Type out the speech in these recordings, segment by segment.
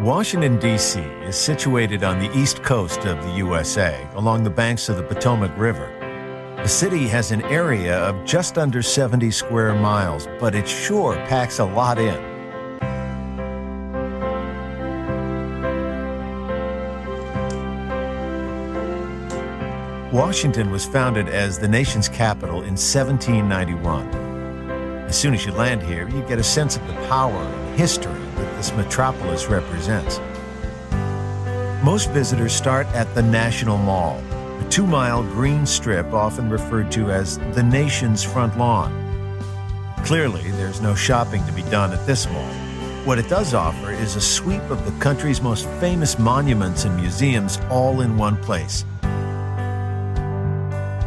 Washington, D.C. is situated on the east coast of the USA, along the banks of the Potomac River. The city has an area of just under 70 square miles, but it sure packs a lot in. Washington was founded as the nation's capital in 1791. As soon as you land here, you get a sense of the power and history that this metropolis represents. Most visitors start at the National Mall, a 2-mile green strip often referred to as the nation's front lawn. Clearly, there's no shopping to be done at this mall. What it does offer is a sweep of the country's most famous monuments and museums all in one place.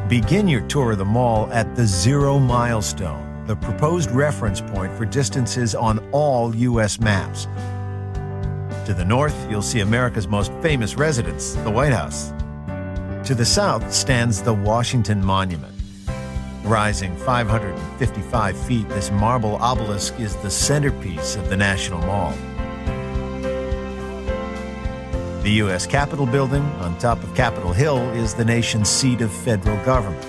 Begin your tour of the mall at the Zero Milestone, the proposed reference point for distances on all U.S. maps. To the north, you'll see America's most famous residence, the White House. To the south stands the Washington Monument. Rising 555 feet, this marble obelisk is the centerpiece of the National Mall. The U.S. Capitol Building, on top of Capitol Hill, is the nation's seat of federal government.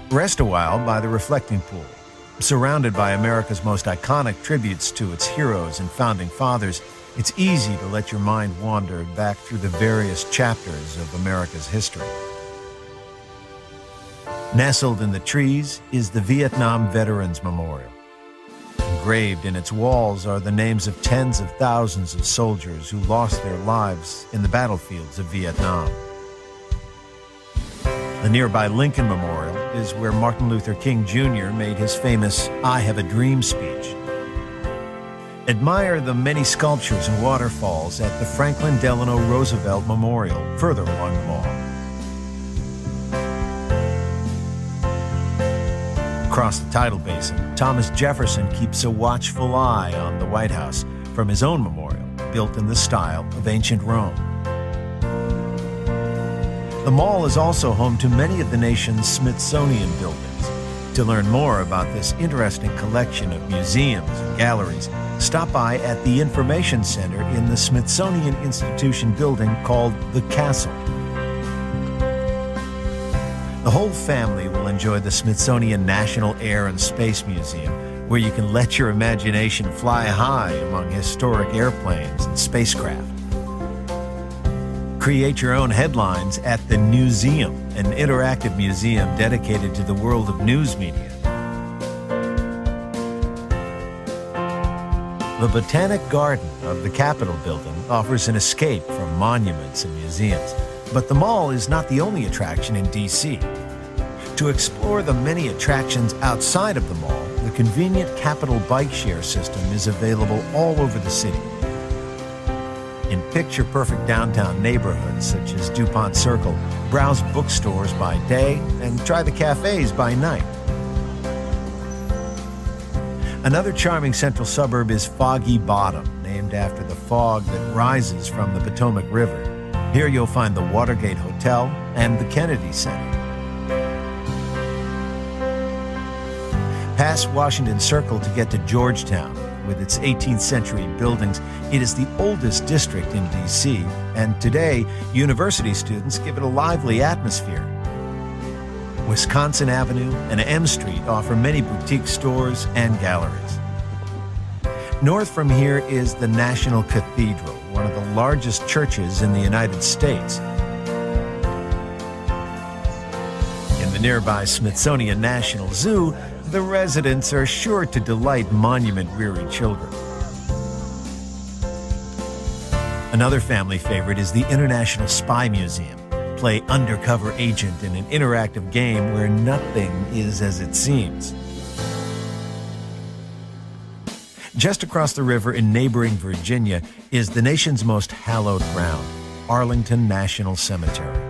Rest a while by the reflecting pool. Surrounded by America's most iconic tributes to its heroes and founding fathers, it's easy to let your mind wander back through the various chapters of America's history. Nestled in the trees is the Vietnam Veterans Memorial. Engraved in its walls are the names of tens of thousands of soldiers who lost their lives in the battlefields of Vietnam. The nearby Lincoln Memorial is where Martin Luther King Jr. made his famous "I Have a Dream" speech. Admire the many sculptures and waterfalls at the Franklin Delano Roosevelt Memorial, further along the mall. Across the tidal basin, Thomas Jefferson keeps a watchful eye on the White House from his own memorial, built in the style of ancient Rome. The mall is also home to many of the nation's Smithsonian buildings. To learn more about this interesting collection of museums and galleries, stop by at the Information Center in the Smithsonian Institution building called the Castle. The whole family will enjoy the Smithsonian National Air and Space Museum, where you can let your imagination fly high among historic airplanes and spacecraft. Create your own headlines at the Newseum, an interactive museum dedicated to the world of news media. The Botanic Garden of the Capitol Building offers an escape from monuments and museums, but the mall is not the only attraction in D.C. To explore the many attractions outside of the mall, the convenient Capitol bike share system is available all over the city. In picture-perfect downtown neighborhoods such as DuPont Circle, browse bookstores by day and try the cafes by night. Another charming central suburb is Foggy Bottom, named after the fog that rises from the Potomac River. Here you'll find the Watergate Hotel and the Kennedy Center. Pass Washington Circle to get to Georgetown. With its 18th century buildings, it is the oldest district in D.C., and today, university students give it a lively atmosphere. Wisconsin Avenue and M Street offer many boutique stores and galleries. North from here is the National Cathedral, one of the largest churches in the United States. In the nearby Smithsonian National Zoo, the residents are sure to delight monument-weary children. Another family favorite is the International Spy Museum. Play undercover agent in an interactive game where nothing is as it seems. Just across the river in neighboring Virginia is the nation's most hallowed ground, Arlington National Cemetery.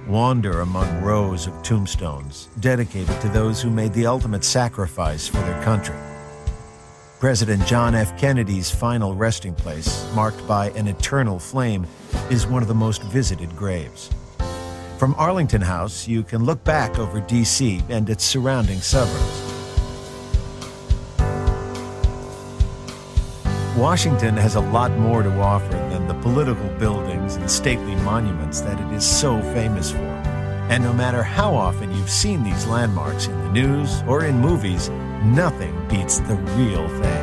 Wander among rows of tombstones dedicated to those who made the ultimate sacrifice for their country. President John F. Kennedy's final resting place, marked by an eternal flame, is one of the most visited graves. From Arlington House, you can look back over D.C. and its surrounding suburbs. Washington has a lot more to offer than the political buildings and stately monuments that it is so famous for. And no matter how often you've seen these landmarks in the news or in movies, nothing beats the real thing.